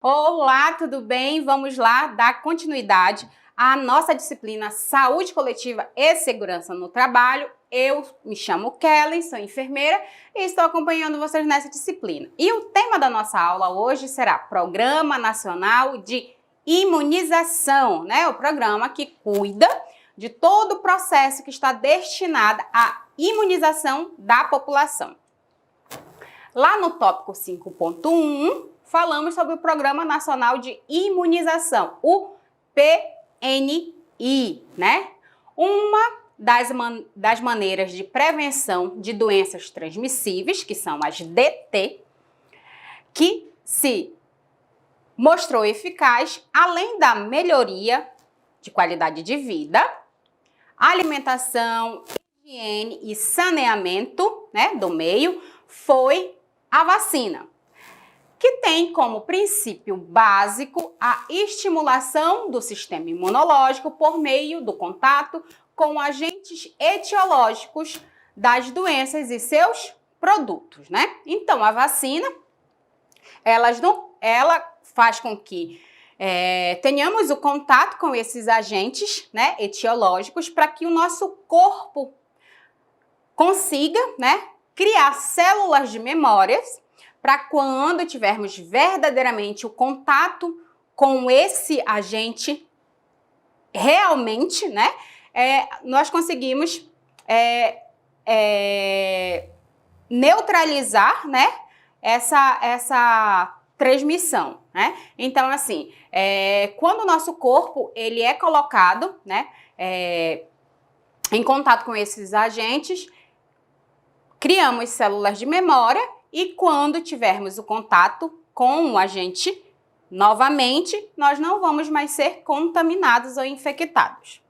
Olá, tudo bem? Vamos lá dar continuidade à nossa disciplina Saúde Coletiva e Segurança no Trabalho. Eu me chamo Kelly, sou enfermeira e estou acompanhando vocês nessa disciplina. E o tema da nossa aula hoje será Programa Nacional de Imunização, né? O programa que cuida de todo o processo que está destinado à imunização da população. Lá no tópico 5.1, falamos sobre o Programa Nacional de Imunização, o PNI, né? Uma das maneiras de prevenção de doenças transmissíveis, que são as DT, que se mostrou eficaz, além da melhoria de qualidade de vida, alimentação, higiene e saneamento, né, do meio, foi a vacina, que tem como princípio básico a estimulação do sistema imunológico por meio do contato com agentes etiológicos das doenças e seus produtos, né? Então, a vacina, ela faz com que tenhamos o contato com esses agentes, né, etiológicos, para que o nosso corpo consiga, né, criar células de memórias para quando tivermos verdadeiramente o contato com esse agente, realmente, né, nós conseguimos neutralizar, né, essa transmissão, né? Então, assim, quando o nosso corpo ele é colocado, né, em contato com esses agentes, criamos células de memória e quando tivermos o contato com o agente, novamente, nós não vamos mais ser contaminados ou infectados.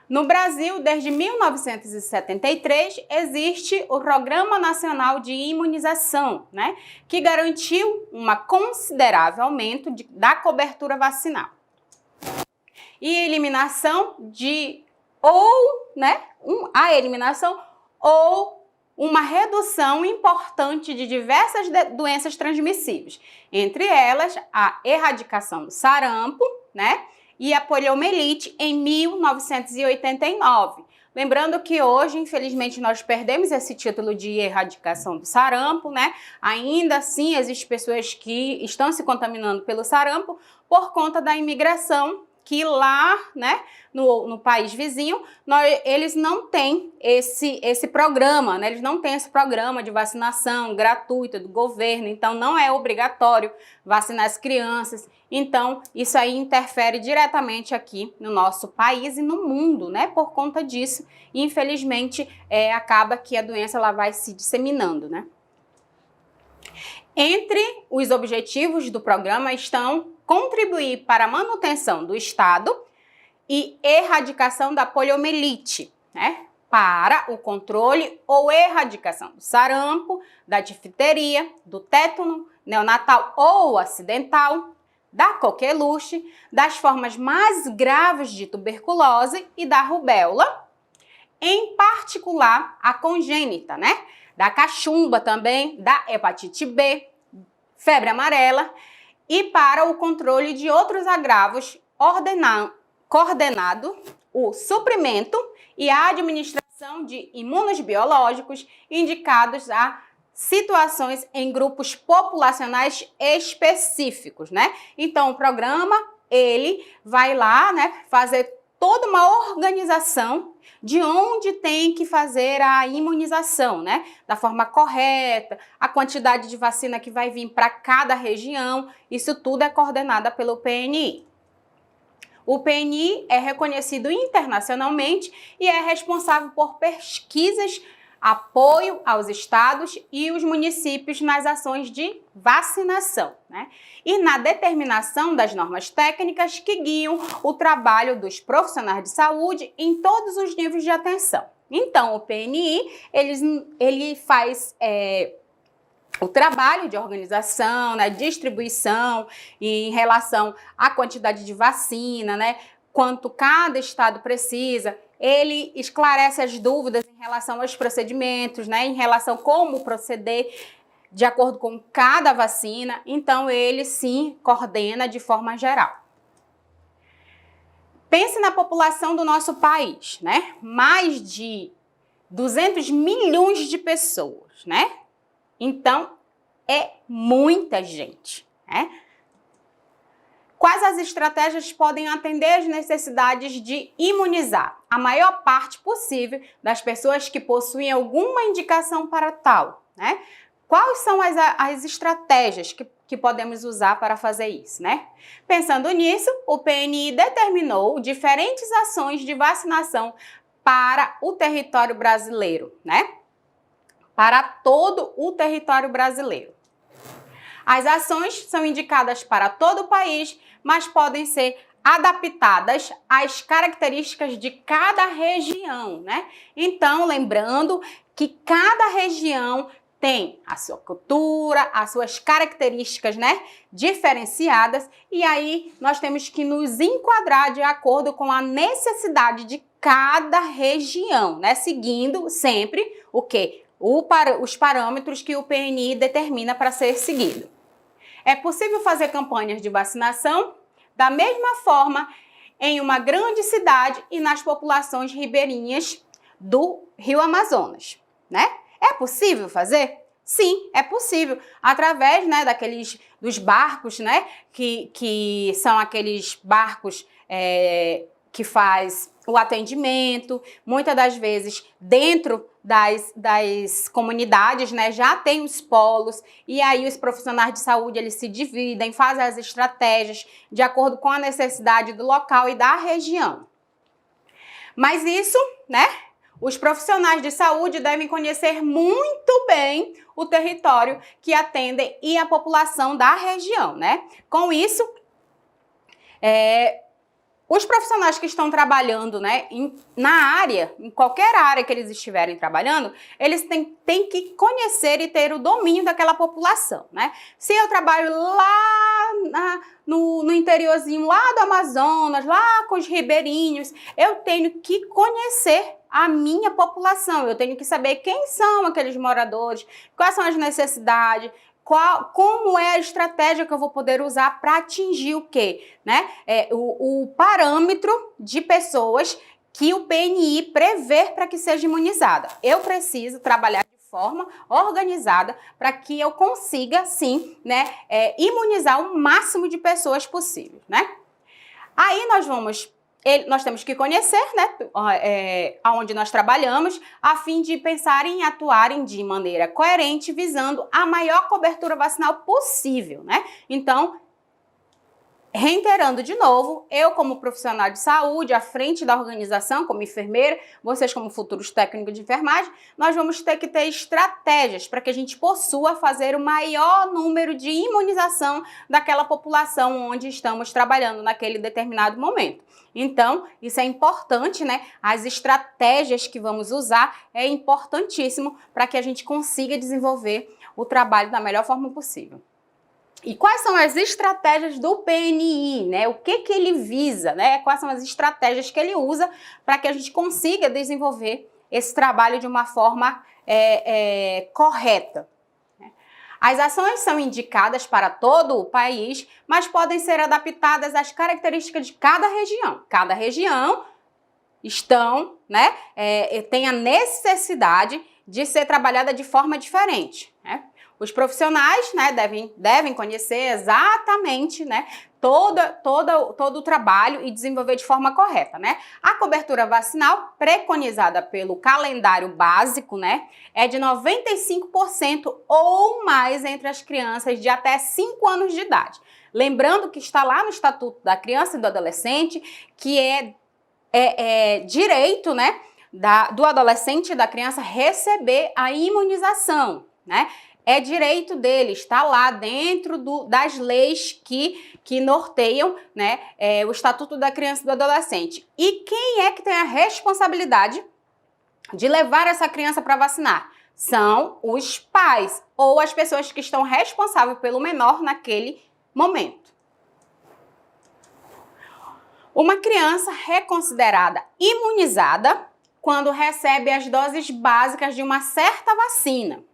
No Brasil, desde 1973, existe o Programa Nacional de Imunização, né, que garantiu um considerável aumento da cobertura vacinal e eliminação a eliminação ou uma redução importante de diversas doenças transmissíveis, entre elas a erradicação do sarampo, né, e a poliomielite em 1989. Lembrando que hoje, infelizmente, nós perdemos esse título de erradicação do sarampo, né? Ainda assim, existem pessoas que estão se contaminando pelo sarampo por conta da imigração, que lá, né, no país vizinho, eles não têm esse programa, né? Eles não têm esse programa de vacinação gratuita do governo, então não é obrigatório vacinar as crianças. Então, isso aí interfere diretamente aqui no nosso país e no mundo, né? Por conta disso, infelizmente, acaba que a doença ela vai se disseminando, né? Entre os objetivos do programa estão contribuir para a manutenção do estado e erradicação da poliomielite, né? Para o controle ou erradicação do sarampo, da difteria, do tétano neonatal ou acidental, da coqueluche, das formas mais graves de tuberculose e da rubéola, em particular a congênita, né? Da cachumba também, da hepatite B, febre amarela, e para o controle de outros agravos, coordenado o suprimento e a administração de imunobiológicos indicados a situações em grupos populacionais específicos, né? Então, o programa, ele vai lá, né, fazer toda uma organização de onde tem que fazer a imunização, né? Da forma correta, a quantidade de vacina que vai vir para cada região, isso tudo é coordenado pelo PNI. O PNI é reconhecido internacionalmente e é responsável por pesquisas, apoio aos estados e os municípios nas ações de vacinação, né? E na determinação das normas técnicas que guiam o trabalho dos profissionais de saúde em todos os níveis de atenção. Então, o PNI, ele faz o trabalho de organização, né, distribuição em relação à quantidade de vacina, né, quanto cada estado precisa. ele esclarece as dúvidas em relação aos procedimentos, né, em relação a como proceder de acordo com cada vacina. Então, ele sim coordena de forma geral. Pense na população do nosso país, né? Mais de 200 milhões de pessoas, né? Então, é muita gente, né? Quais as estratégias podem atender às necessidades de imunizar a maior parte possível das pessoas que possuem alguma indicação para tal, né? Quais são as estratégias que podemos usar para fazer isso, né? Pensando nisso, o PNI determinou diferentes ações de vacinação para o território brasileiro, né? Para todo o território brasileiro. As ações são indicadas para todo o país, mas podem ser adaptadas às características de cada região, né? Então, lembrando que cada região tem a sua cultura, as suas características, né, diferenciadas, e aí nós temos que nos enquadrar de acordo com a necessidade de cada região, né, seguindo sempre o quê? Os parâmetros que o PNI determina para ser seguido. É possível fazer campanhas de vacinação da mesma forma em uma grande cidade e nas populações ribeirinhas do Rio Amazonas, né? É possível fazer? Sim, é possível, através, né, dos barcos, né, que são aqueles barcos que faz o atendimento, muitas das vezes dentro das comunidades, né, já tem os polos, e aí os profissionais de saúde eles se dividem, fazem as estratégias de acordo com a necessidade do local e da região. Mas isso, né, os profissionais de saúde devem conhecer muito bem o território que atendem e a população da região, né? Com isso, os profissionais que estão trabalhando, né, na área, em qualquer área que eles estiverem trabalhando, eles têm que conhecer e ter o domínio daquela população, né? Se eu trabalho lá no interiorzinho, lá do Amazonas, lá com os ribeirinhos, eu tenho que conhecer a minha população, eu tenho que saber quem são aqueles moradores, quais são as necessidades, como é a estratégia que eu vou poder usar para atingir o quê? Né? O parâmetro de pessoas que o PNI prevê para que seja imunizada. Eu preciso trabalhar de forma organizada para que eu consiga, sim, né, imunizar o máximo de pessoas possível, né? Aí nós temos que conhecer, né, aonde nós trabalhamos, a fim de pensar em atuarem de maneira coerente, visando a maior cobertura vacinal possível, né? Então, reiterando de novo, eu como profissional de saúde, à frente da organização, como enfermeira, vocês como futuros técnicos de enfermagem, nós vamos ter que ter estratégias para que a gente possa fazer o maior número de imunização daquela população onde estamos trabalhando naquele determinado momento. Então, isso é importante, né? As estratégias que vamos usar é importantíssimo para que a gente consiga desenvolver o trabalho da melhor forma possível. E quais são as estratégias do PNI, né? O que ele visa, né? Quais são as estratégias que ele usa para que a gente consiga desenvolver esse trabalho de uma forma correta. As ações são indicadas para todo o país, mas podem ser adaptadas às características de cada região. Cada região tem a necessidade de ser trabalhada de forma diferente, né? Os profissionais, né, devem conhecer exatamente, né, todo o trabalho e desenvolver de forma correta, né? A cobertura vacinal preconizada pelo calendário básico, né, é de 95% ou mais entre as crianças de até 5 anos de idade. Lembrando que está lá no Estatuto da Criança e do Adolescente, que é direito, né, do adolescente e da criança receber a imunização, né? É direito dele, está lá dentro das leis que norteiam, né, o Estatuto da Criança e do Adolescente. E quem é que tem a responsabilidade de levar essa criança para vacinar? São os pais ou as pessoas que estão responsáveis pelo menor naquele momento. Uma criança é considerada imunizada quando recebe as doses básicas de uma certa vacina.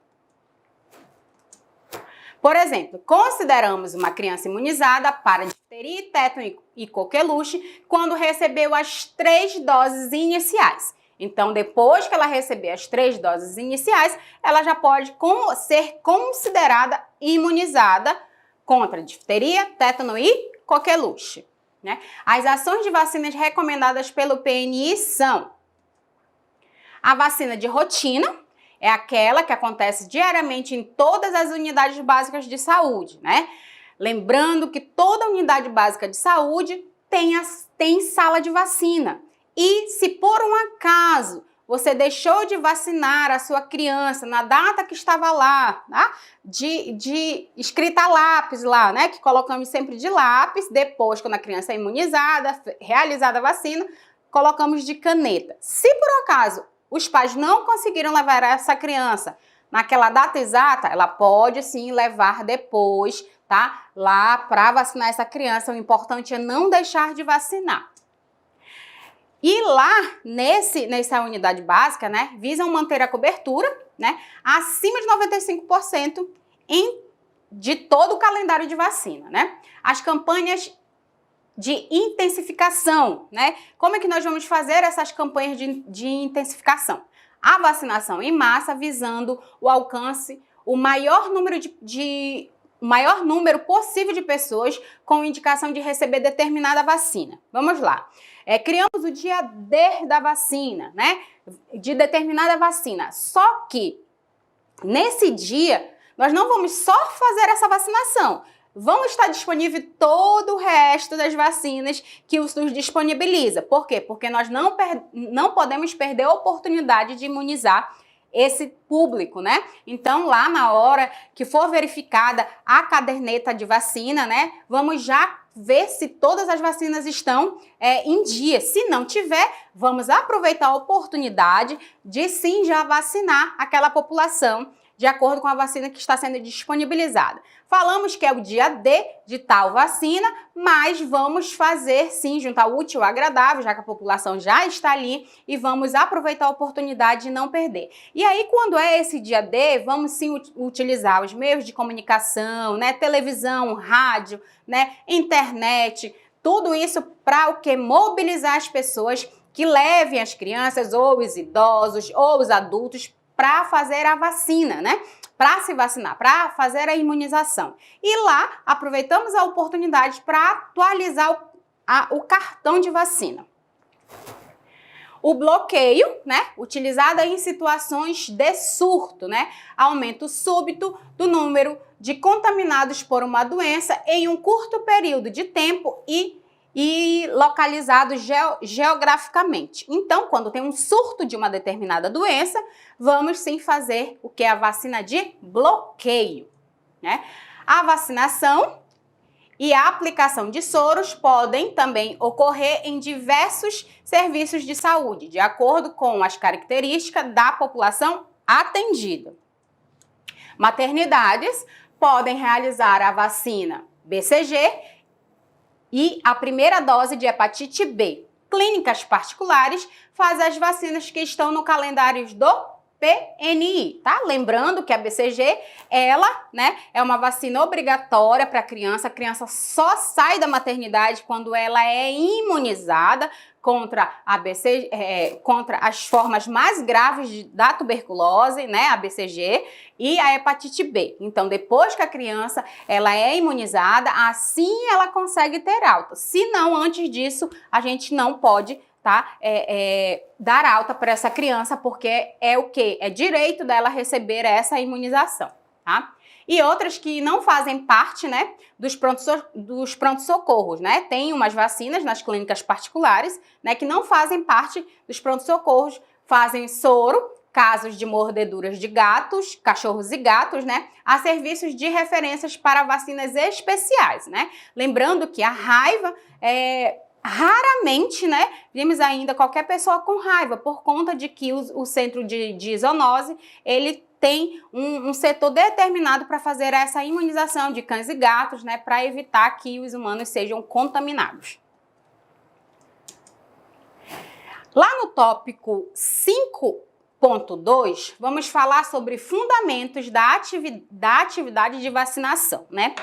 Por exemplo, consideramos uma criança imunizada para difteria, tétano e coqueluche quando recebeu as 3 doses iniciais. Então, depois que ela receber as 3 doses iniciais, ela já pode ser considerada imunizada contra difteria, tétano e coqueluche, né? As ações de vacinas recomendadas pelo PNI são a vacina de rotina, é aquela que acontece diariamente em todas as unidades básicas de saúde, né? Lembrando que toda unidade básica de saúde tem sala de vacina. E se por um acaso você deixou de vacinar a sua criança na data que estava lá, tá? De escrita a lápis lá, né? Que colocamos sempre de lápis, depois quando a criança é imunizada, realizada a vacina, colocamos de caneta. Se por acaso os pais não conseguiram levar essa criança naquela data exata, ela pode sim levar depois, tá? Lá para vacinar essa criança. O importante é não deixar de vacinar. E lá, nessa unidade básica, né, visam manter a cobertura, né, acima de 95% de todo o calendário de vacina, né? As campanhas de intensificação, né? Como é que nós vamos fazer essas campanhas de intensificação? A vacinação em massa visando o alcance, o maior número possível de pessoas com indicação de receber determinada vacina. Vamos lá. Criamos o dia D da vacina, né? De determinada vacina. Só que nesse dia nós não vamos só fazer essa vacinação. Vão estar disponível todo o resto das vacinas que o SUS disponibiliza. Por quê? Porque nós não podemos perder a oportunidade de imunizar esse público, né? Então, lá na hora que for verificada a caderneta de vacina, né, vamos já ver se todas as vacinas estão em dia. Se não tiver, vamos aproveitar a oportunidade de sim já vacinar aquela população de acordo com a vacina que está sendo disponibilizada. Falamos que é o dia D de tal vacina, mas vamos fazer sim, juntar o útil ao agradável, já que a população já está ali, e vamos aproveitar a oportunidade de não perder. E aí, quando é esse dia D, vamos sim utilizar os meios de comunicação, né, televisão, rádio, né, internet, tudo isso para o que? Mobilizar as pessoas que levem as crianças, ou os idosos, ou os adultos, para fazer a vacina, né? Para se vacinar, para fazer a imunização. E lá aproveitamos a oportunidade para atualizar o cartão de vacina. O bloqueio, né, utilizado em situações de surto, né, aumento súbito do número de contaminados por uma doença em um curto período de tempo e localizados geograficamente. Então, quando tem um surto de uma determinada doença, vamos sim fazer o que é a vacina de bloqueio, né? A vacinação e a aplicação de soros podem também ocorrer em diversos serviços de saúde, de acordo com as características da população atendida. Maternidades podem realizar a vacina BCG e a primeira dose de hepatite B. Clínicas particulares fazem as vacinas que estão no calendário do PNI, tá? Lembrando que a BCG, ela, né, é uma vacina obrigatória para a criança só sai da maternidade quando ela é imunizada contra contra as formas mais graves da tuberculose, né, a BCG, e a hepatite B. Então, depois que a criança ela é imunizada, assim ela consegue ter alta. Se não, antes disso, a gente não pode, tá, dar alta para essa criança, porque é o quê? É direito dela receber essa imunização, tá? E outras que não fazem parte, né, dos pronto-socorros, né? Tem umas vacinas nas clínicas particulares, né, que não fazem parte dos pronto-socorros, fazem soro, casos de mordeduras de gatos, cachorros e gatos, né, a serviços de referências para vacinas especiais, né? Lembrando que a raiva raramente, né, vimos ainda qualquer pessoa com raiva, por conta de que o centro de zoonose, ele tem um setor determinado para fazer essa imunização de cães e gatos, né, para evitar que os humanos sejam contaminados. Lá no tópico 5.2, vamos falar sobre fundamentos da atividade de vacinação, né?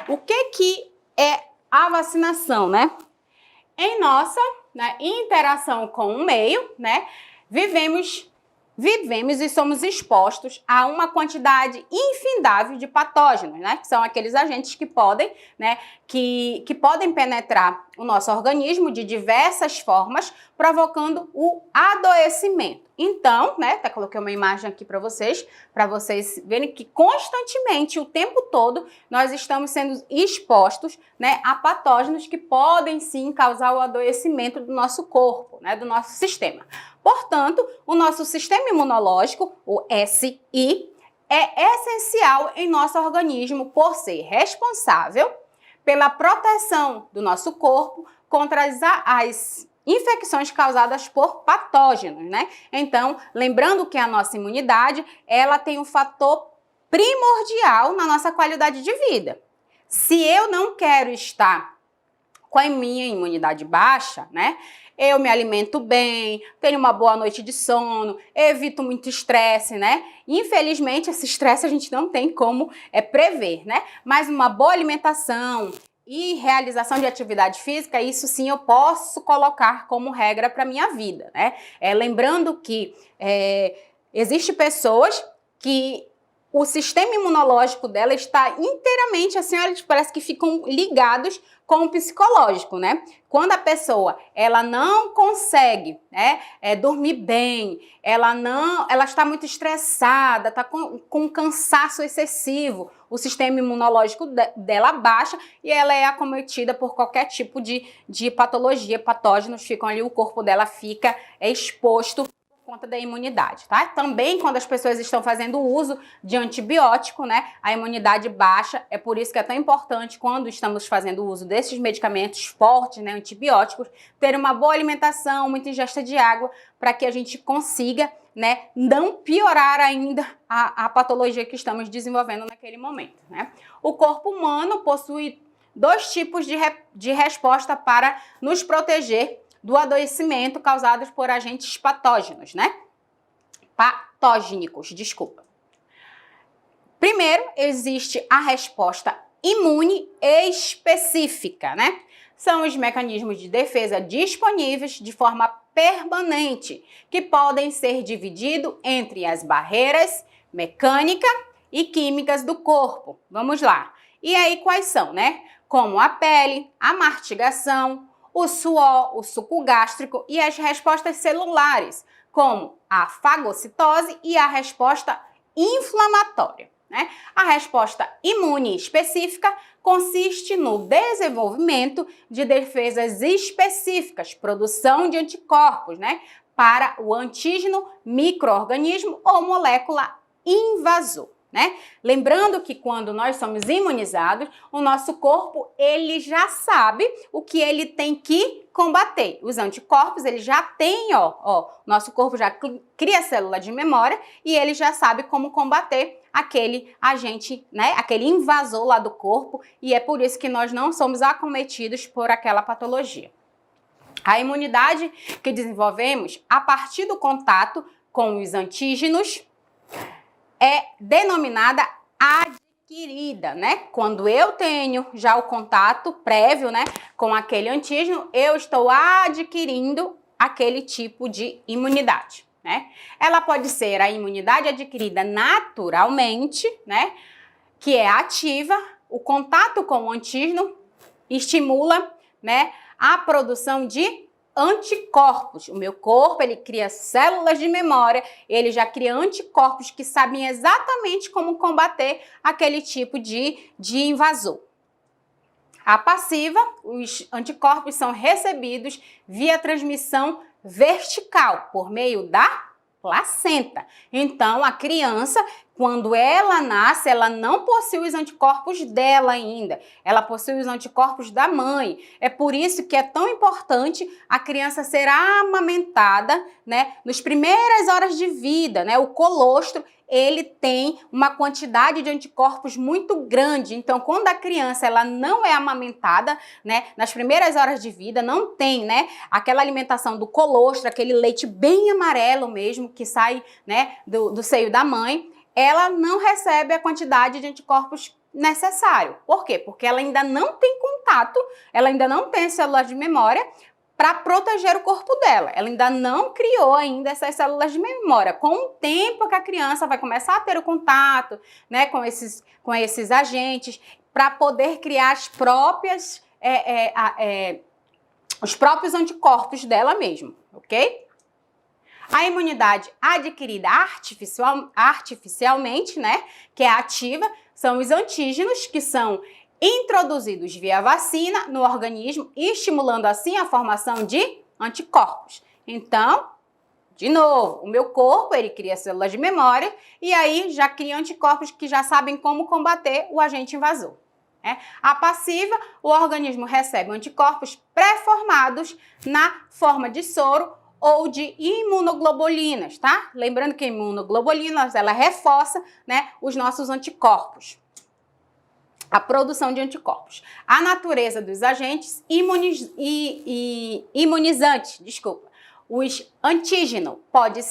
O que é a vacinação, né? Em nossa, né, interação com o meio, né, vivemos e somos expostos a uma quantidade infindável de patógenos, né, que são aqueles agentes que podem, né, que podem penetrar o nosso organismo de diversas formas, provocando o adoecimento. Então, né, até coloquei uma imagem aqui para vocês verem que constantemente, o tempo todo, nós estamos sendo expostos, né, a patógenos que podem sim causar o adoecimento do nosso corpo, né, do nosso sistema. Portanto, o nosso sistema imunológico, o SI, é essencial em nosso organismo por ser responsável pela proteção do nosso corpo contra as infecções causadas por patógenos, né? Então, lembrando que a nossa imunidade, ela tem um fator primordial na nossa qualidade de vida. Se eu não quero estar com a minha imunidade baixa, né? Eu me alimento bem, tenho uma boa noite de sono, evito muito estresse, né? Infelizmente, esse estresse a gente não tem como prever, né? Mas uma boa alimentação e realização de atividade física, isso sim eu posso colocar como regra para minha vida, né? Lembrando que existem pessoas que o sistema imunológico dela está inteiramente, assim, eles parece que ficam ligados com o psicológico, né? Quando a pessoa, ela não consegue, né, dormir bem, ela está muito estressada, está com cansaço excessivo, o sistema imunológico dela baixa e ela é acometida por qualquer tipo de patologia, patógenos ficam ali, o corpo dela fica exposto conta da imunidade, tá? Também quando as pessoas estão fazendo uso de antibiótico, né, a imunidade baixa, é por isso que é tão importante quando estamos fazendo uso desses medicamentos fortes, né, antibióticos, ter uma boa alimentação, muita ingesta de água, para que a gente consiga, né, não piorar ainda a patologia que estamos desenvolvendo naquele momento, né? O corpo humano possui dois tipos de resposta para nos proteger do adoecimento causados por agentes patógenos, né? Patógenicos, desculpa. Primeiro, existe a resposta imune específica, né? São os mecanismos de defesa disponíveis de forma permanente, que podem ser divididos entre as barreiras mecânica e químicas do corpo. Vamos lá. E aí, quais são, né? Como a pele, a mastigação, o suor, o suco gástrico e as respostas celulares, como a fagocitose e a resposta inflamatória, né? A resposta imune específica consiste no desenvolvimento de defesas específicas, produção de anticorpos, né, para o antígeno, micro-organismo ou molécula invasor, né? Lembrando que quando nós somos imunizados, o nosso corpo, ele já sabe o que ele tem que combater. Os anticorpos, ele já tem, nosso corpo já cria célula de memória e ele já sabe como combater aquele agente, né, aquele invasor lá do corpo, e é por isso que nós não somos acometidos por aquela patologia. A imunidade que desenvolvemos a partir do contato com os antígenos é denominada adquirida, né? Quando eu tenho já o contato prévio, né, com aquele antígeno, eu estou adquirindo aquele tipo de imunidade, né? Ela pode ser a imunidade adquirida naturalmente, né, que é ativa. O contato com o antígeno estimula, né, a produção de anticorpos. O meu corpo, ele cria células de memória, ele já cria anticorpos que sabem exatamente como combater aquele tipo de invasor. A passiva, os anticorpos são recebidos via transmissão vertical, por meio da placenta. Então, a criança, quando ela nasce, ela não possui os anticorpos dela ainda. Ela possui os anticorpos da mãe. É por isso que é tão importante a criança ser amamentada, né, nas primeiras horas de vida, né, o colostro, ele tem uma quantidade de anticorpos muito grande. Então, quando a criança ela não é amamentada, né, nas primeiras horas de vida, não tem, né, aquela alimentação do colostro, aquele leite bem amarelo mesmo que sai, né, do seio da mãe, ela não recebe a quantidade de anticorpos necessário. Por quê? Porque ela ainda não tem contato, ela ainda não tem células de memória para proteger o corpo dela. Ela ainda não criou ainda essas células de memória. Com o tempo que a criança vai começar a ter o contato, né, com esses agentes, para poder criar as próprias, os próprios anticorpos dela mesma, ok? A imunidade adquirida artificialmente, né, que é ativa, são os antígenos, que são introduzidos via vacina no organismo, estimulando assim a formação de anticorpos. Então, de novo, o meu corpo, ele cria células de memória e aí já cria anticorpos que já sabem como combater o agente invasor. A passiva, o organismo recebe anticorpos pré-formados na forma de soro ou de imunoglobulinas, tá? Lembrando que a imunoglobulina, ela reforça, né, os nossos anticorpos. A produção de anticorpos. A natureza dos agentes imunizantes, os antígenos podem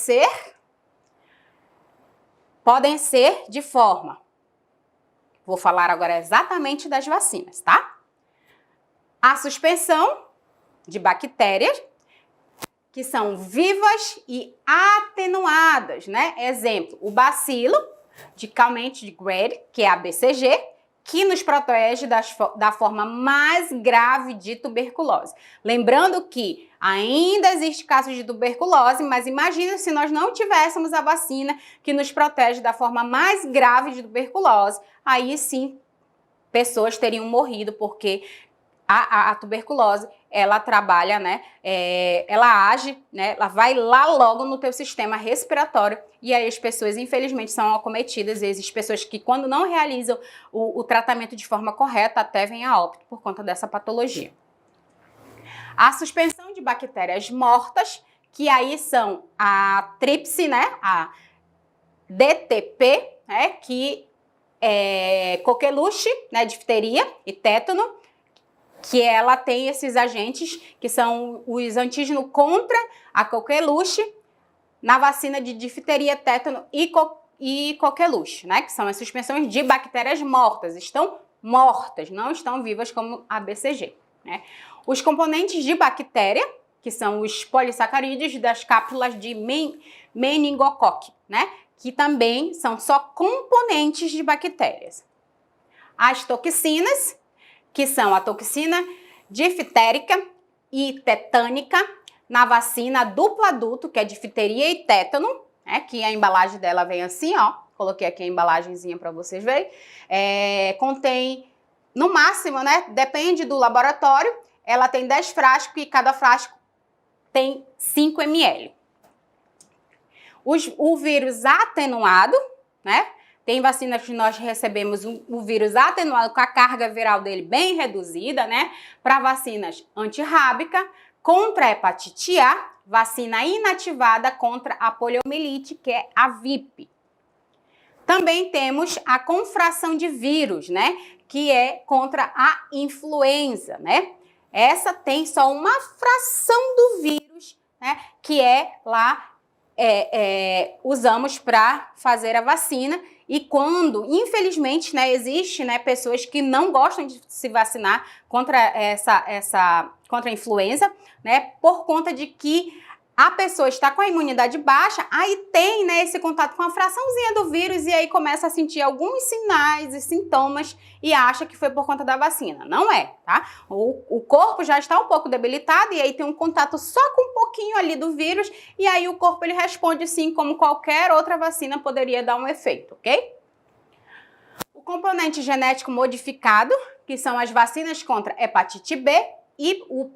ser de forma. Vou falar agora exatamente das vacinas, tá? A suspensão de bactérias, que são vivas e atenuadas, né? Exemplo, o bacilo de Calmette de Grade, que é a BCG, que nos protege da forma mais grave de tuberculose. Lembrando que ainda existe casos de tuberculose, mas imagina se nós não tivéssemos a vacina que nos protege da forma mais grave de tuberculose, aí sim pessoas teriam morrido, porque a tuberculose, ela trabalha, né, ela age, né, ela vai lá logo no teu sistema respiratório e aí as pessoas, infelizmente, são acometidas. E existem pessoas que, quando não realizam o tratamento de forma correta, até vêm a óbito por conta dessa patologia. A suspensão de bactérias mortas, que aí são a tríplice, né, a DTP, né, que é coqueluche, né, difteria e tétano, que ela tem esses agentes que são os antígenos contra a coqueluche na vacina de difteria, tétano e coqueluche, né? Que são as suspensões de bactérias mortas. Estão mortas, não estão vivas como a BCG, né? Os componentes de bactéria, que são os polissacarídeos das cápsulas de meningocoque, né? Que também são só componentes de bactérias. As toxinas, que são a toxina diftérica e tetânica na vacina duplo adulto, que é difteria e tétano, né, que a embalagem dela vem assim, ó, coloquei aqui a embalagenzinha para vocês verem, contém, no máximo, né, depende do laboratório, ela tem 10 frascos e cada frasco tem 5 ml. O vírus atenuado, né, tem vacinas que nós recebemos o vírus atenuado com a carga viral dele bem reduzida, né? Para vacinas antirrábica, contra a hepatite A, vacina inativada contra a poliomielite, que é a VIP. Também temos a confração de vírus, né? Que é contra a influenza, né? Essa tem só uma fração do vírus, né? Que é lá, usamos para fazer a vacina. E quando, infelizmente, né, existe, né, pessoas que não gostam de se vacinar contra contra a influenza, né, por conta de que a pessoa está com a imunidade baixa, aí tem, né, esse contato com a fraçãozinha do vírus e aí começa a sentir alguns sinais e sintomas e acha que foi por conta da vacina. Não é, tá? O corpo já está um pouco debilitado e aí tem um contato só com um pouquinho ali do vírus e aí o corpo ele responde sim como qualquer outra vacina poderia dar um efeito, ok? O componente genético modificado, que são as vacinas contra hepatite B e o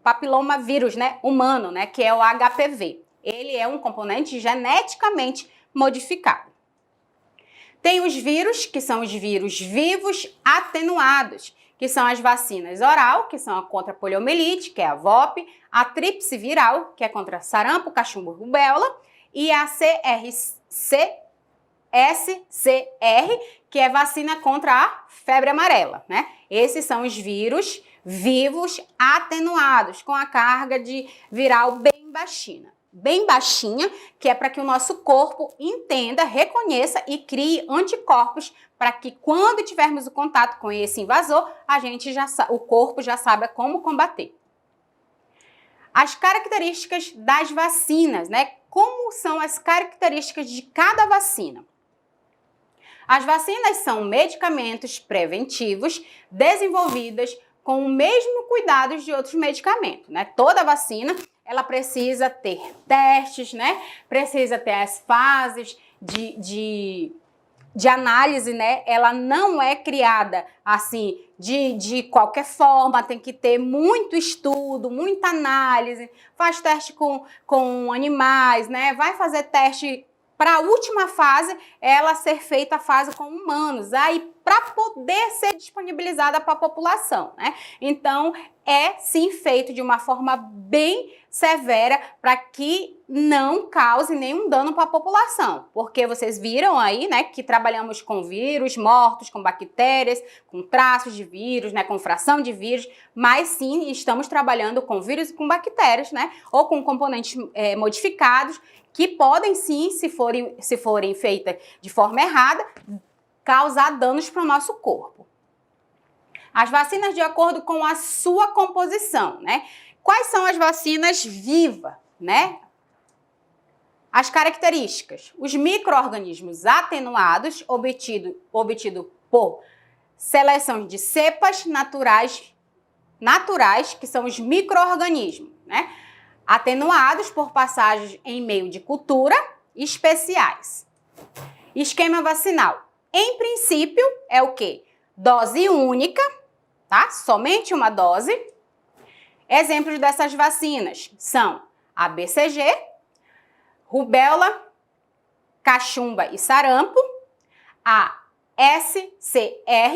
papilomavírus, né, humano, né, que é o HPV. Ele é um componente geneticamente modificado. Tem os vírus, que são os vírus vivos atenuados, que são as vacinas oral, que são a contra a poliomielite, que é a VOP, a tríplice viral, que é contra sarampo, cachumbo, rubéola, e a SCR, que é vacina contra a febre amarela, né? Esses são os vírus vivos atenuados, com a carga de viral bem baixinha, que é para que o nosso corpo entenda, reconheça e crie anticorpos para que quando tivermos o contato com esse invasor, o corpo já saiba como combater. As características das vacinas, né? Como são as características de cada vacina? As vacinas são medicamentos preventivos desenvolvidos com o mesmo cuidado de outros medicamentos, né? Toda vacina, ela precisa ter testes, né? Precisa ter as fases de análise, né? Ela não é criada assim de qualquer forma, tem que ter muito estudo, muita análise, faz teste com animais, né? Vai fazer teste para a última fase, ela ser feita a fase com humanos, aí para poder ser disponibilizada para a população, né? Então, é sim feito de uma forma bem severa para que não cause nenhum dano para a população, porque vocês viram aí, né, que trabalhamos com vírus mortos, com bactérias, com traços de vírus, né, com fração de vírus, mas sim estamos trabalhando com vírus e com bactérias, né, ou com componentes modificados que podem sim, se forem feitas de forma errada, causar danos para o nosso corpo. As vacinas de acordo com a sua composição, né? Quais são as vacinas vivas, né? As características: os micro-organismos atenuados, obtido por seleção de cepas naturais, que são os micro-organismos, né? Atenuados por passagens em meio de cultura especiais. Esquema vacinal. Em princípio, é o quê? Dose única, tá? Somente uma dose. Exemplos dessas vacinas são a BCG, rubéola, cachumba e sarampo, a SCR,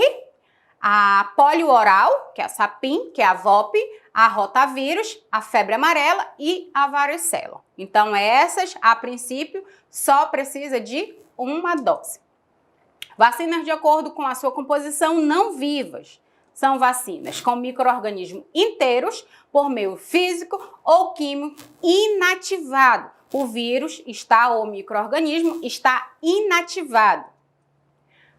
a polio oral, que é a sapim, que é a VOP, a rotavírus, a febre amarela e a varicela. Então, essas, a princípio, só precisa de uma dose. Vacinas de acordo com a sua composição não vivas. São vacinas com micro-organismos inteiros por meio físico ou químico inativado. O vírus ou micro-organismo está inativado.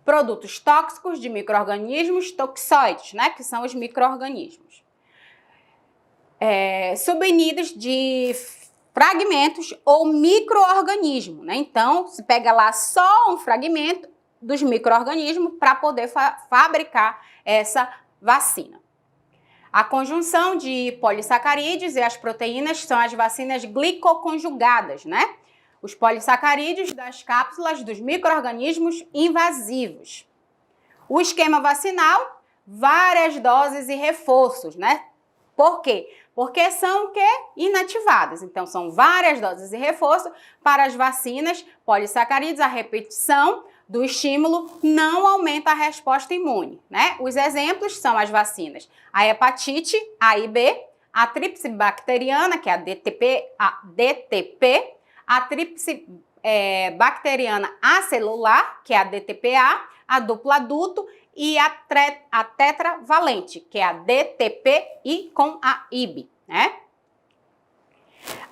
Produtos tóxicos de micro-organismos toxoides, né, que são os micro-organismos. Subunidos de fragmentos ou micro-organismo, né? Então, se pega lá só um fragmento dos micro-organismos para poder fabricar essa vacina. A conjunção de polissacarídeos e as proteínas são as vacinas glicoconjugadas, né? Os polissacarídeos das cápsulas dos micro-organismos invasivos. O esquema vacinal, várias doses e reforços, né? Por quê? Porque são inativadas. Então, são várias doses e reforço para as vacinas polissacarídeos. A repetição do estímulo não aumenta a resposta imune, né? Os exemplos são as vacinas: a hepatite A e B, a tríplice bacteriana, que é a DTP, a tríplice bacteriana acelular, que é a DTPA, a dupla adulto e a tetravalente, que é a DTPI com a IB, né?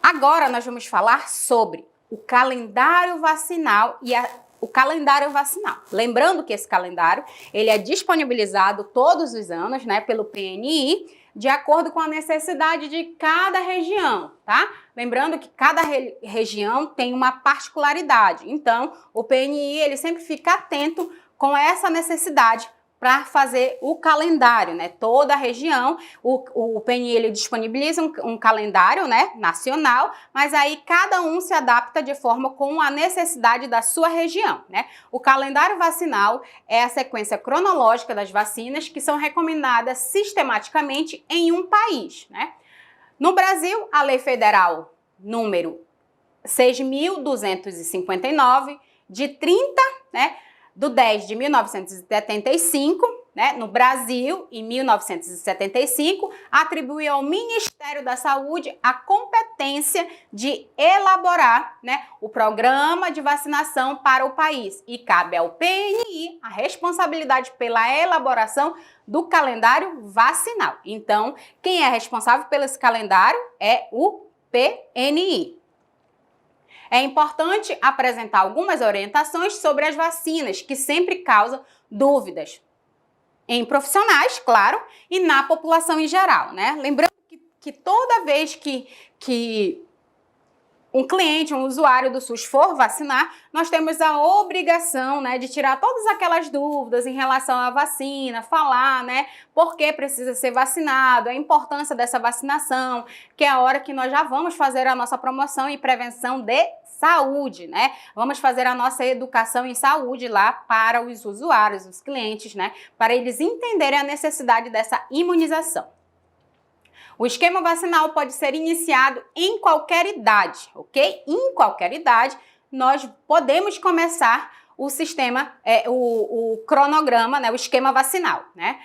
Agora nós vamos falar sobre o calendário vacinal o calendário vacinal. Lembrando que esse calendário, ele é disponibilizado todos os anos, né, pelo PNI, de acordo com a necessidade de cada região, tá? Lembrando que cada região tem uma particularidade. Então, o PNI, ele sempre fica atento com essa necessidade para fazer o calendário, né? Toda a região, o PNI, ele disponibiliza um calendário, né, nacional, mas aí cada um se adapta de forma com a necessidade da sua região, né? O calendário vacinal é a sequência cronológica das vacinas que são recomendadas sistematicamente em um país, né? No Brasil, a Lei Federal número 6.259, de 30, né, do 10 de 1975, né, no Brasil, em 1975, atribuiu ao Ministério da Saúde a competência de elaborar, né, o programa de vacinação para o país. E cabe ao PNI a responsabilidade pela elaboração do calendário vacinal. Então, quem é responsável pelo esse calendário é o PNI. É importante apresentar algumas orientações sobre as vacinas, que sempre causam dúvidas em profissionais, claro, e na população em geral, né? Lembrando que toda vez que um cliente, um usuário do SUS for vacinar, nós temos a obrigação, né, de tirar todas aquelas dúvidas em relação à vacina, falar, né, por que precisa ser vacinado, a importância dessa vacinação, que é a hora que nós já vamos fazer a nossa promoção e prevenção de saúde, né? Vamos fazer a nossa educação em saúde lá para os usuários, os clientes, né, para eles entenderem a necessidade dessa imunização. O esquema vacinal pode ser iniciado em qualquer idade, ok? Em qualquer idade, nós podemos começar o sistema, o cronograma, né, o esquema vacinal, né?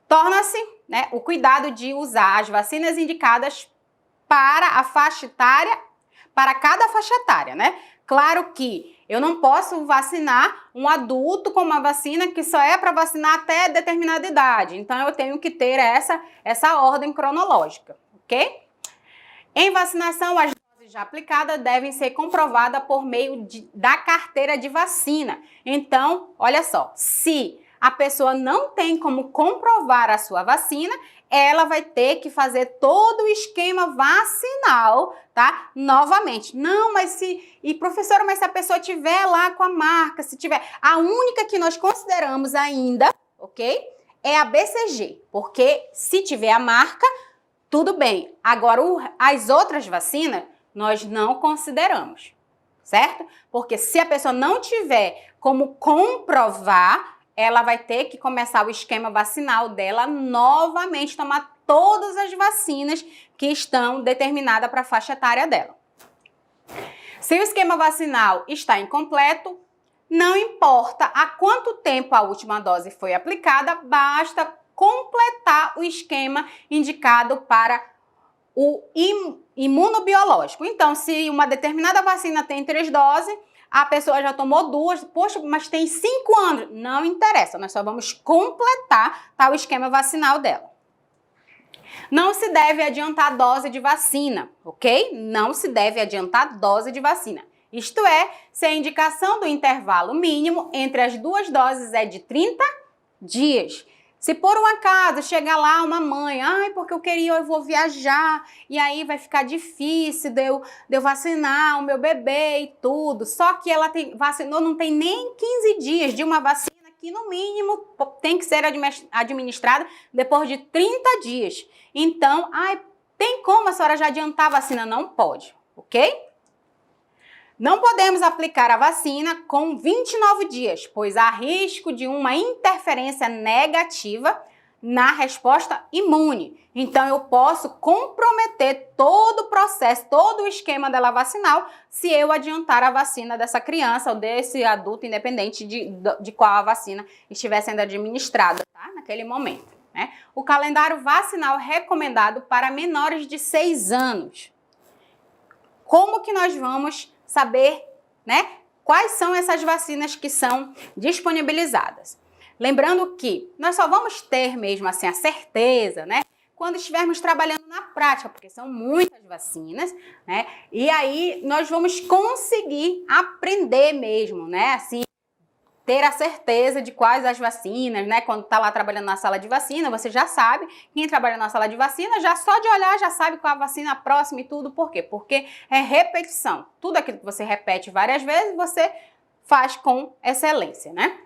Torna-se, né, o cuidado de usar as vacinas indicadas para a faixa etária, para cada faixa etária, né? Claro que eu não posso vacinar um adulto com uma vacina que só é para vacinar até determinada idade. Então, eu tenho que ter essa ordem cronológica, ok? Em vacinação, as doses já aplicadas devem ser comprovadas por meio da carteira de vacina. Então, olha só, se a pessoa não tem como comprovar a sua vacina, ela vai ter que fazer todo o esquema vacinal, tá? Novamente. Não, mas professora, mas se a pessoa tiver lá com a marca, se tiver, a única que nós consideramos ainda, ok? É a BCG, porque se tiver a marca, tudo bem. Agora, as outras vacinas, nós não consideramos, certo? Porque se a pessoa não tiver como comprovar, ela vai ter que começar o esquema vacinal dela novamente, tomar todas as vacinas que estão determinadas para a faixa etária dela. Se o esquema vacinal está incompleto, não importa há quanto tempo a última dose foi aplicada, basta completar o esquema indicado para o imunobiológico. Então, se uma determinada vacina tem 3 doses, a pessoa já tomou 2, poxa, mas tem 5 anos. Não interessa, nós só vamos completar, tá, o esquema vacinal dela. Não se deve adiantar dose de vacina, ok? Não se deve adiantar dose de vacina. Isto é, se a indicação do intervalo mínimo entre as 2 doses é de 30 dias. Se por um acaso chegar lá uma mãe, porque eu vou viajar e aí vai ficar difícil de eu vacinar o meu bebê e tudo, só que ela vacinou não tem nem 15 dias de uma vacina que no mínimo tem que ser administrada depois de 30 dias. Então, tem como a senhora já adiantar a vacina? Não pode, ok? Não podemos aplicar a vacina com 29 dias, pois há risco de uma interferência negativa na resposta imune. Então, eu posso comprometer todo o processo, todo o esquema dela vacinal, se eu adiantar a vacina dessa criança ou desse adulto, independente de qual a vacina estiver sendo administrada, tá? Naquele momento, né? O calendário vacinal recomendado para menores de 6 anos. Como que nós vamos saber, né, quais são essas vacinas que são disponibilizadas? Lembrando que nós só vamos ter mesmo assim a certeza, né, quando estivermos trabalhando na prática, porque são muitas vacinas, né, e aí nós vamos conseguir aprender mesmo, né, assim, ter a certeza de quais as vacinas, né? Quando tá lá trabalhando na sala de vacina, você já sabe, quem trabalha na sala de vacina, já só de olhar já sabe qual a vacina próxima e tudo. Por quê? Porque é repetição. Tudo aquilo que você repete várias vezes, você faz com excelência, né?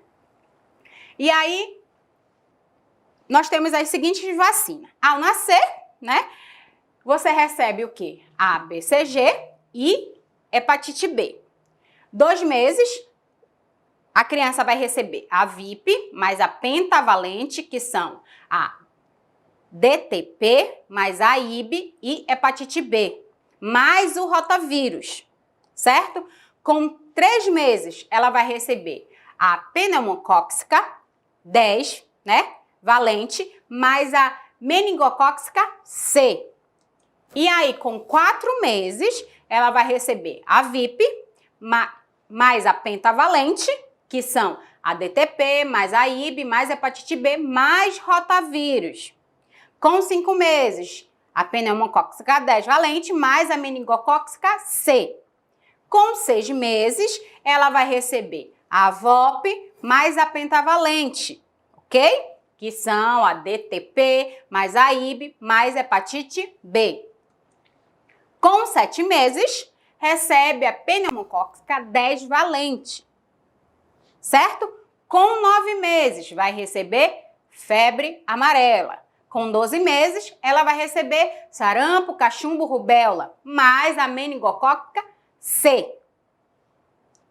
E aí, nós temos as seguintes vacinas. Ao nascer, né? Você recebe o quê? A BCG e hepatite B. 2 meses, a criança vai receber a VIP mais a pentavalente, que são a DTP mais a IB e hepatite B, mais o rotavírus, certo? Com 3 meses, ela vai receber a pneumocócica, 4 meses, a 10, né? Valente, mais a meningocócica C. E aí, com 4 meses, ela vai receber a VIP, mais a pentavalente, que são a DTP, mais a IB, mais a hepatite B, mais rotavírus. Com 5 meses, a pneumocócica 10 valente, mais a meningocócica C. Com 6 meses, ela vai receber a VOP, mais a pentavalente, ok? Que são a DTP, mais a IB, mais a hepatite B. Com 7 meses, recebe a pneumocócica 10 valente, certo? Com 9 meses, vai receber febre amarela. Com 12 meses, ela vai receber sarampo, cachumbo, rubéola, mais a meningocócica C.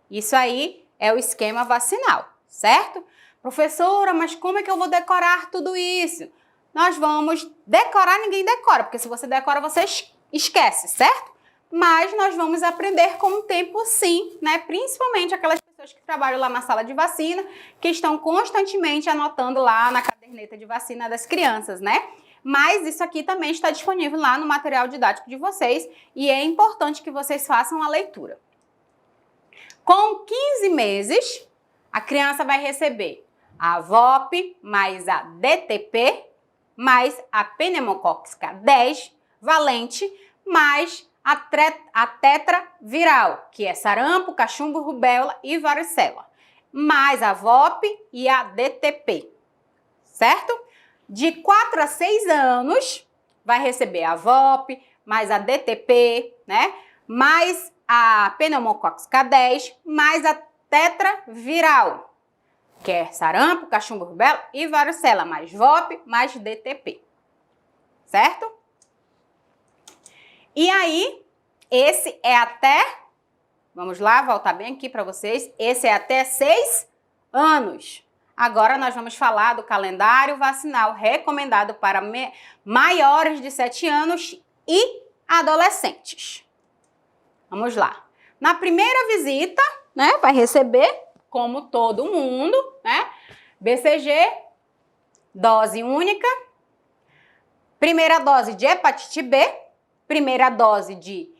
Isso aí é o esquema vacinal, certo? Professora, mas como é que eu vou decorar tudo isso? Nós vamos decorar, ninguém decora, porque se você decora, você esquece, certo? Mas nós vamos aprender com o tempo sim, né? Principalmente aquelas pessoas que trabalham lá na sala de vacina, que estão constantemente anotando lá na caderneta de vacina das crianças, né? Mas isso aqui também está disponível lá no material didático de vocês e é importante que vocês façam a leitura. Com 15 meses, a criança vai receber a VOP mais a DTP mais a pneumocócica 10 valente mais a tetraviral, que é sarampo, cachumbo, rubéola e varicela, mais a VOP e a DTP, certo? De 4 a 6 anos, vai receber a VOP, mais a DTP, né? Mais a pneumocócica 10, mais a tetraviral, que é sarampo, cachumbo, rubéola e varicela, mais VOP, mais DTP, certo? E aí, esse é até, vamos lá, voltar bem aqui para vocês, esse é até 6 anos. Agora nós vamos falar do calendário vacinal recomendado para maiores de 7 anos e adolescentes. Vamos lá. Na primeira visita, né, vai receber, como todo mundo, né, BCG, dose única, primeira dose de hepatite B, primeira dose de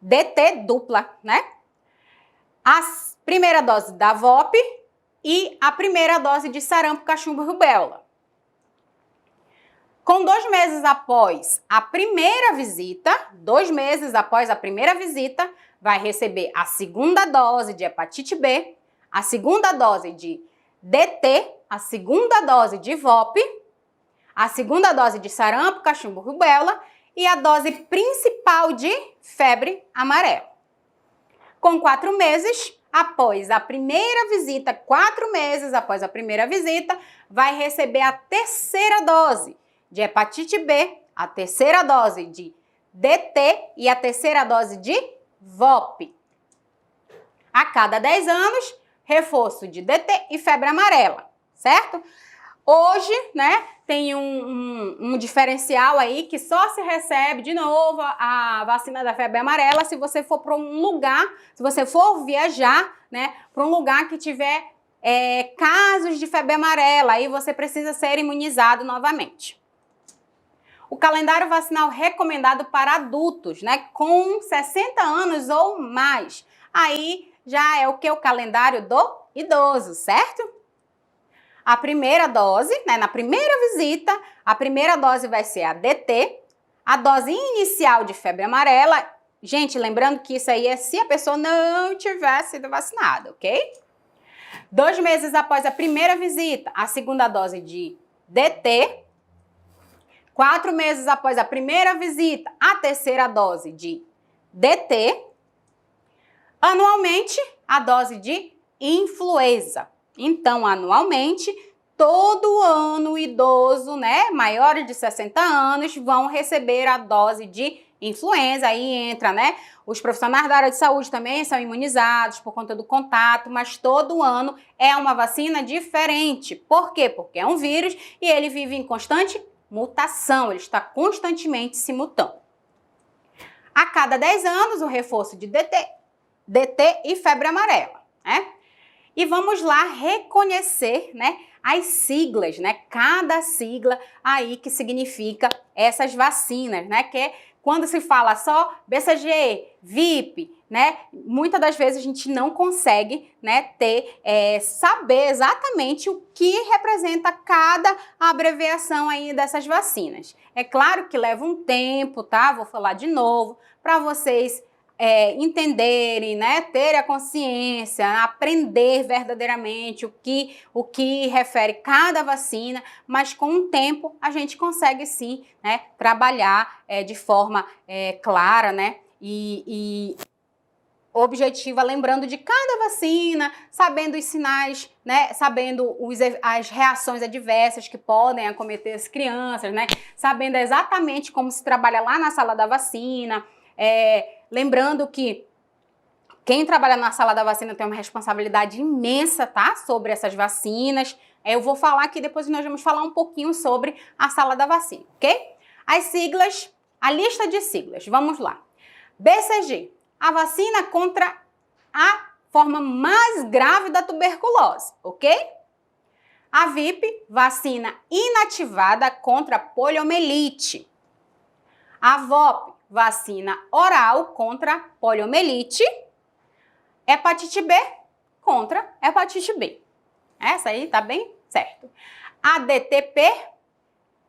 DT dupla, né? A primeira dose da VOP e a primeira dose de sarampo, cachumbo e rubéola. Com 2 meses após a primeira visita, 2 meses após a primeira visita, vai receber a segunda dose de hepatite B, a segunda dose de DT, a segunda dose de VOP, a segunda dose de sarampo, cachumbo e rubéola e a dose principal de febre amarela. Com 4 meses, após a primeira visita, 4 meses após a primeira visita, vai receber a terceira dose de hepatite B, a terceira dose de DT e a terceira dose de VOP. A cada 10 anos, reforço de DT e febre amarela, certo? Hoje, né, tem um diferencial aí que só se recebe de novo a vacina da febre amarela se você for para um lugar, se você for viajar, né, para um lugar que tiver casos de febre amarela, aí você precisa ser imunizado novamente. O calendário vacinal recomendado para adultos, né, com 60 anos ou mais, aí já é o que? O calendário do idoso, certo? A primeira dose, né, na primeira visita, a primeira dose vai ser a DT, a dose inicial de febre amarela. Gente, lembrando que isso aí é se a pessoa não tiver sido vacinada, ok? 2 meses após a primeira visita, a segunda dose de DT. 4 meses após a primeira visita, a terceira dose de DT. Anualmente, a dose de influenza. Então, anualmente, todo ano o idoso, né, maiores de 60 anos, vão receber a dose de influenza. Aí entra, né, os profissionais da área de saúde também são imunizados por conta do contato, mas todo ano é uma vacina diferente. Por quê? Porque é um vírus e ele vive em constante mutação, ele está constantemente se mutando. A cada 10 anos, o reforço de DT e febre amarela, né? E vamos lá reconhecer, né, as siglas, né, cada sigla aí que significa essas vacinas, né, que é quando se fala só BCG, VIP, né, muitas das vezes a gente não consegue, né, saber exatamente o que representa cada abreviação aí dessas vacinas. É claro que leva um tempo, tá? Vou falar de novo para vocês entenderem, né, terem a consciência, aprender verdadeiramente o que refere cada vacina, mas com o tempo a gente consegue sim, né, trabalhar de forma clara, né, e objetiva, lembrando de cada vacina, sabendo os sinais, né, sabendo as reações adversas que podem acometer as crianças, né, sabendo exatamente como se trabalha lá na sala da vacina, lembrando que quem trabalha na sala da vacina tem uma responsabilidade imensa, tá, sobre essas vacinas. Eu vou falar aqui, depois nós vamos falar um pouquinho sobre a sala da vacina, ok? As siglas, a lista de siglas, vamos lá. BCG, a vacina contra a forma mais grave da tuberculose, ok? A VIP, vacina inativada contra a poliomielite. A VOP, vacina oral contra a poliomielite. Hepatite B contra hepatite B. Essa aí tá bem certo. A DTP,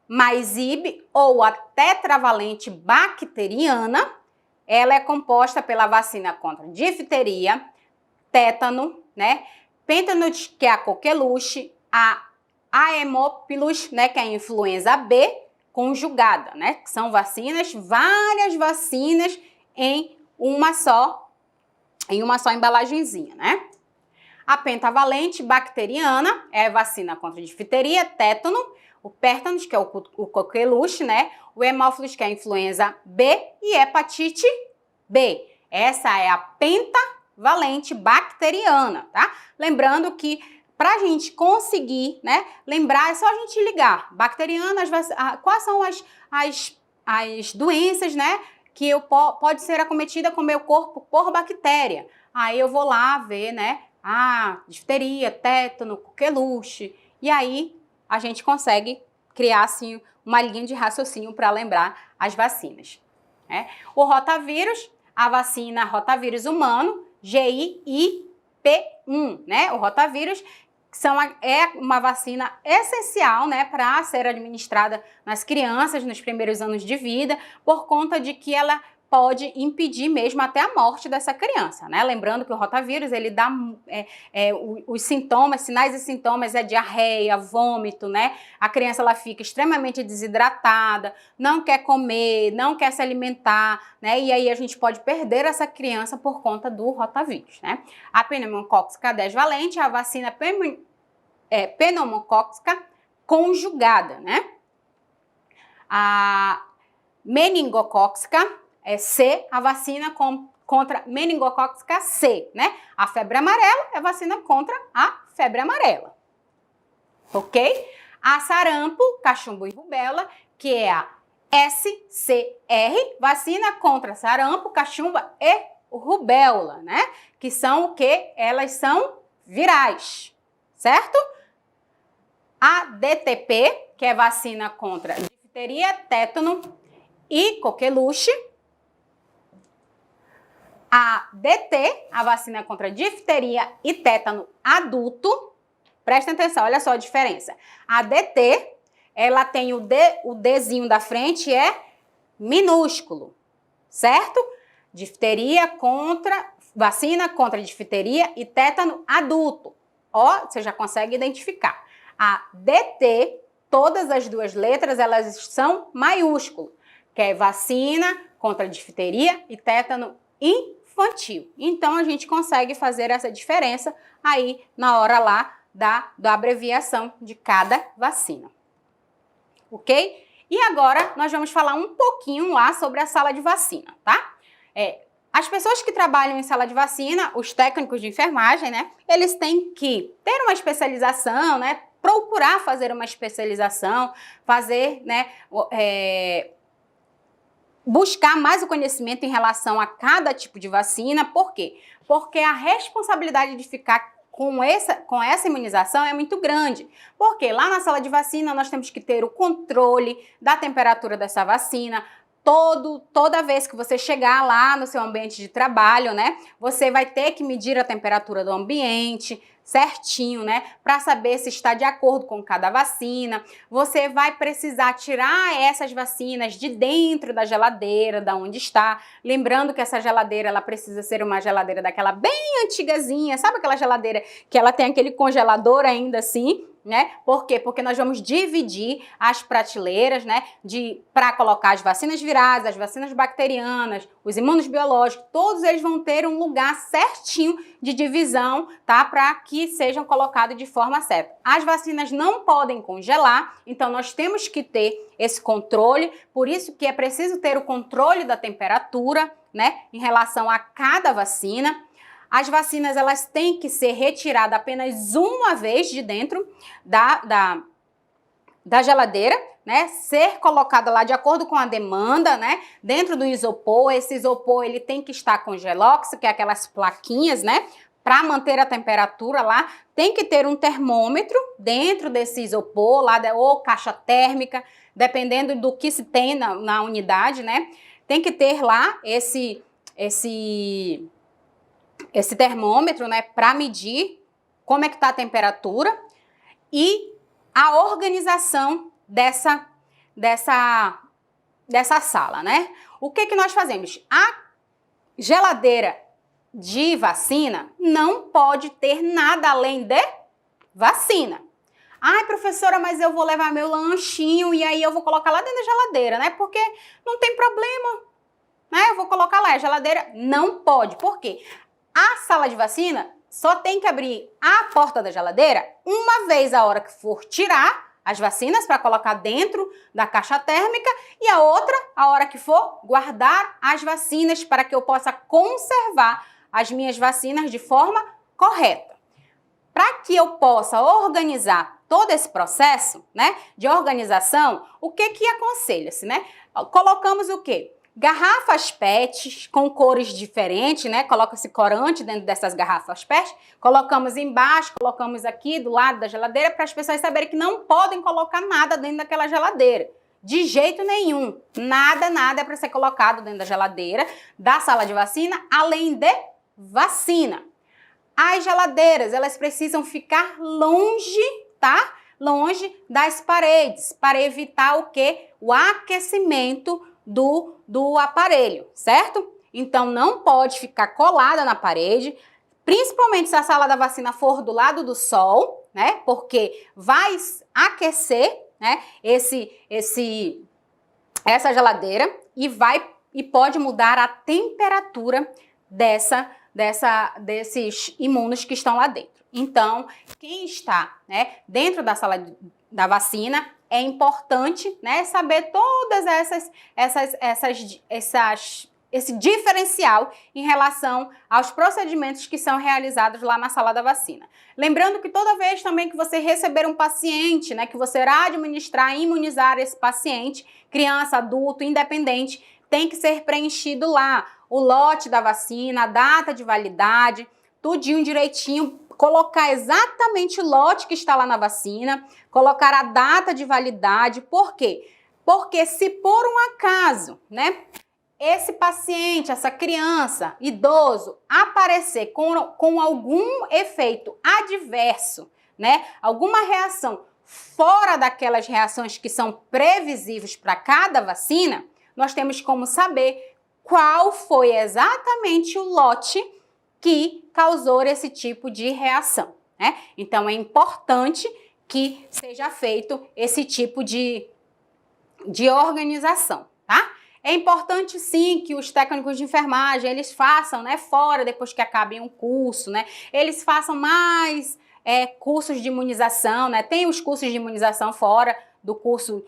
mais IB ou a tetravalente bacteriana, ela é composta pela vacina contra difteria, tétano, né? Pentanus, que é a coqueluche, a Haemophilus, né, que é a influenza B conjugada, né? Que são vacinas, várias vacinas em uma só embalagenzinha, né? A pentavalente bacteriana é a vacina contra difteria, tétano, o pértanos, que é o coqueluche, né? O hemófilos, que é a influenza B, e hepatite B. Essa é a pentavalente bacteriana, tá? Lembrando que para a gente conseguir, né, lembrar, é só a gente ligar. Bacteriana, quais são as doenças, né, que pode ser acometida com o meu corpo por bactéria. Aí eu vou lá ver, né, difteria, tétano, coqueluche, e aí a gente consegue criar, assim, uma linha de raciocínio para lembrar as vacinas, né? O rotavírus, a vacina rotavírus humano, GIIP1, né? O rotavírus é uma vacina essencial, né, para ser administrada nas crianças nos primeiros anos de vida, por conta de que ela pode impedir mesmo até a morte dessa criança, né? Lembrando que o rotavírus, ele dá os sintomas, sinais e sintomas é diarreia, vômito, né? A criança, ela fica extremamente desidratada, não quer comer, não quer se alimentar, né? E aí a gente pode perder essa criança por conta do rotavírus, né? A pneumocócica 10 valente é a vacina pneumocócica conjugada, né? A meningocócica C, a vacina contra meningocócica C, né? A febre amarela é a vacina contra a febre amarela, ok? A sarampo, cachumbo e rubéola, que é a SCR, vacina contra sarampo, cachumba e rubéola, né? Que são o quê? Elas são virais, certo? A DTP, que é vacina contra difteria, tétano e coqueluche. A DT, a vacina contra difteria e tétano adulto. Prestem atenção, olha só a diferença. A DT, ela tem o Dzinho da frente, é minúsculo, certo? Vacina contra difteria e tétano adulto. Ó, você já consegue identificar. A DT, todas as duas letras, elas são maiúsculo, que é vacina contra difteria e tétano infantil. Então, a gente consegue fazer essa diferença aí na hora lá da abreviação de cada vacina. Ok? E agora, nós vamos falar um pouquinho lá sobre a sala de vacina, tá? As pessoas que trabalham em sala de vacina, os técnicos de enfermagem, né? Eles têm que ter uma especialização, né? Procurar fazer uma especialização, fazer, né? Buscar mais o conhecimento em relação a cada tipo de vacina. Por quê? Porque a responsabilidade de ficar com essa imunização é muito grande, porque lá na sala de vacina nós temos que ter o controle da temperatura dessa vacina. Toda vez que você chegar lá no seu ambiente de trabalho, né, você vai ter que medir a temperatura do ambiente certinho, né, para saber se está de acordo com cada vacina. Você vai precisar tirar essas vacinas de dentro da geladeira, da onde está. Lembrando que essa geladeira, ela precisa ser uma geladeira daquela bem antigazinha, sabe aquela geladeira que ela tem aquele congelador ainda assim, né? Por quê? Porque nós vamos dividir as prateleiras, né, para colocar as vacinas virais, as vacinas bacterianas, os imunos biológicos, todos eles vão ter um lugar certinho de divisão, tá? Para que sejam colocados de forma certa. As vacinas não podem congelar, então nós temos que ter esse controle, por isso que é preciso ter o controle da temperatura, né, em relação a cada vacina. As vacinas, elas têm que ser retiradas apenas uma vez de dentro da geladeira, né? Ser colocada lá de acordo com a demanda, né? Dentro do isopor. Esse isopor, ele tem que estar com gelox, que é aquelas plaquinhas, né? Para manter a temperatura lá. Tem que ter um termômetro dentro desse isopor, lá, ou caixa térmica, dependendo do que se tem na unidade, né? Tem que ter lá esse termômetro, né, para medir como é que está a temperatura e a organização dessa sala, né? O que que nós fazemos? A geladeira de vacina não pode ter nada além de vacina. Ai, professora, mas eu vou levar meu lanchinho e aí eu vou colocar lá dentro da geladeira, né? Porque não tem problema, né? Eu vou colocar lá, a geladeira não pode. Por quê? A sala de vacina só tem que abrir a porta da geladeira uma vez a hora que for tirar as vacinas para colocar dentro da caixa térmica e a outra a hora que for guardar as vacinas para que eu possa conservar as minhas vacinas de forma correta. Para que eu possa organizar todo esse processo, né, de organização, o que aconselha-se, né? Colocamos o quê? Garrafas PET com cores diferentes, né? Coloca-se corante dentro dessas garrafas PET, colocamos embaixo, colocamos aqui do lado da geladeira para as pessoas saberem que não podem colocar nada dentro daquela geladeira. De jeito nenhum. Nada é para ser colocado dentro da geladeira da sala de vacina, além de vacina. As geladeiras, elas precisam ficar longe, tá? Longe das paredes, para evitar o quê? O aquecimento do aparelho, certo? Então, não pode ficar colada na parede, principalmente se a sala da vacina for do lado do sol, né? Porque vai aquecer, né, essa geladeira e pode mudar a temperatura desses imunos que estão lá dentro. Então, quem está, né, dentro da sala da vacina, é importante, né, saber todas esse diferencial em relação aos procedimentos que são realizados lá na sala da vacina. Lembrando que toda vez também que você receber um paciente, né, que você irá administrar e imunizar esse paciente, criança, adulto, independente, tem que ser preenchido lá o lote da vacina, a data de validade, tudinho direitinho, colocar exatamente o lote que está lá na vacina, colocar a data de validade. Por quê? Porque se por um acaso, né, esse paciente, essa criança, idoso, aparecer com algum efeito adverso, né, alguma reação fora daquelas reações que são previsíveis para cada vacina, nós temos como saber qual foi exatamente o lote que causou esse tipo de reação, né? Então, é importante que seja feito esse tipo de organização, tá? É importante, sim, que os técnicos de enfermagem, eles façam, né, fora, depois que acabem um curso, né, eles façam mais cursos de imunização, né? Tem os cursos de imunização fora do curso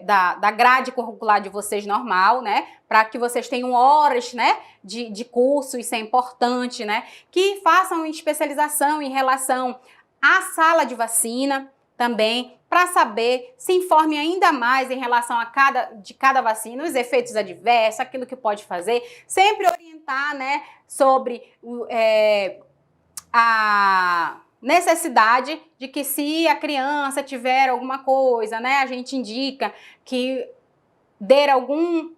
da grade curricular de vocês normal, né? Para que vocês tenham horas, né, de curso, isso é importante, né? Que façam especialização em relação à sala de vacina também, para saber, se informe ainda mais em relação a cada vacina, os efeitos adversos, aquilo que pode fazer, sempre orientar, né, sobre necessidade de que se a criança tiver alguma coisa, né, a gente indica que dê algum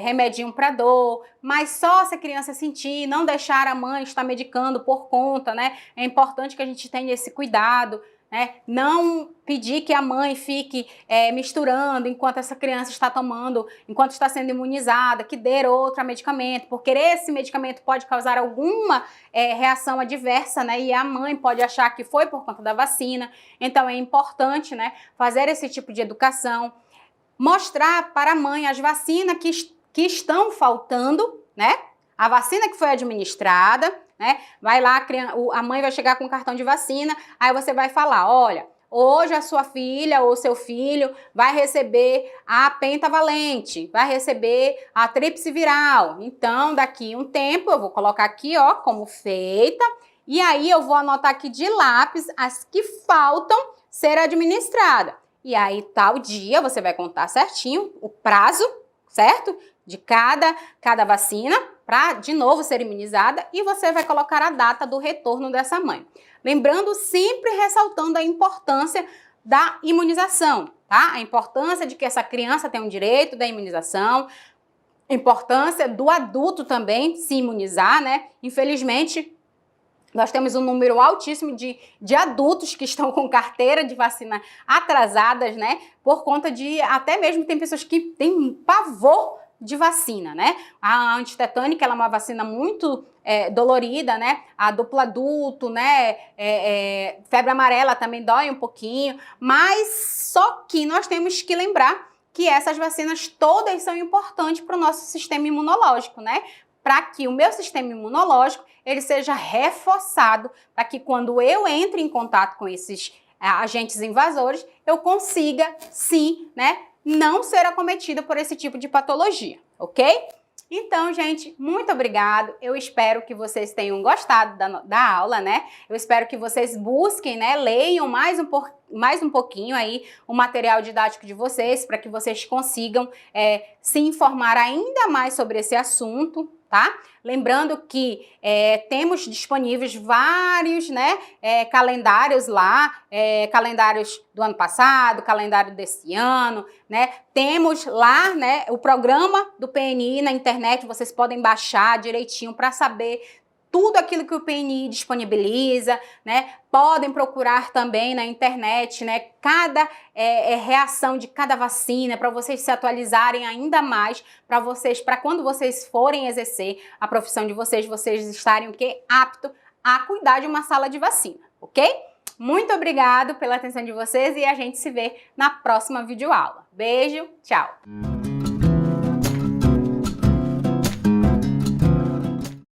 remedinho para dor, mas só se a criança sentir, não deixar a mãe estar medicando por conta, né? É importante que a gente tenha esse cuidado, né? Não pedir que a mãe fique misturando enquanto essa criança está tomando, enquanto está sendo imunizada, que dê outro medicamento, porque esse medicamento pode causar alguma reação adversa, né? E a mãe pode achar que foi por conta da vacina. Então é importante, né, fazer esse tipo de educação, mostrar para a mãe as vacinas que estão faltando, né? A vacina que foi administrada, né? Vai lá, a mãe vai chegar com o cartão de vacina, aí você vai falar, olha, hoje a sua filha ou seu filho vai receber a pentavalente, vai receber a tríplice viral. Então, daqui um tempo, eu vou colocar aqui, ó, como feita, e aí eu vou anotar aqui de lápis as que faltam ser administradas. E aí, tal dia, você vai contar certinho o prazo, certo? De cada vacina, para, de novo, ser imunizada, e você vai colocar a data do retorno dessa mãe. Lembrando, sempre ressaltando a importância da imunização, tá? A importância de que essa criança tem um direito da imunização, a importância do adulto também se imunizar, né? Infelizmente, nós temos um número altíssimo de adultos que estão com carteira de vacina atrasadas, né? Por conta de, até mesmo tem pessoas que têm pavor de vacina, né? A antitetânica, ela é uma vacina muito dolorida, né? A duplo adulto, né? Febre amarela também dói um pouquinho, mas só que nós temos que lembrar que essas vacinas todas são importantes para o nosso sistema imunológico, né? Para que o meu sistema imunológico ele seja reforçado, para que quando eu entre em contato com esses agentes invasores, eu consiga, sim, né, não ser acometida por esse tipo de patologia, ok? Então, gente, muito obrigado. Eu espero que vocês tenham gostado da aula, né? Eu espero que vocês busquem, né, leiam mais um pouquinho aí o material didático de vocês, para que vocês consigam se informar ainda mais sobre esse assunto, tá? Lembrando que temos disponíveis vários, né, calendários lá, calendários do ano passado, calendário desse ano, né? Temos lá, né, o programa do PNI na internet, vocês podem baixar direitinho para saber tudo aquilo que o PNI disponibiliza, né? Podem procurar também na internet, né? Cada reação de cada vacina para vocês se atualizarem ainda mais, para quando vocês forem exercer a profissão de vocês, vocês estarem o quê? Apto a cuidar de uma sala de vacina, ok? Muito obrigado pela atenção de vocês e a gente se vê na próxima videoaula. Beijo, tchau!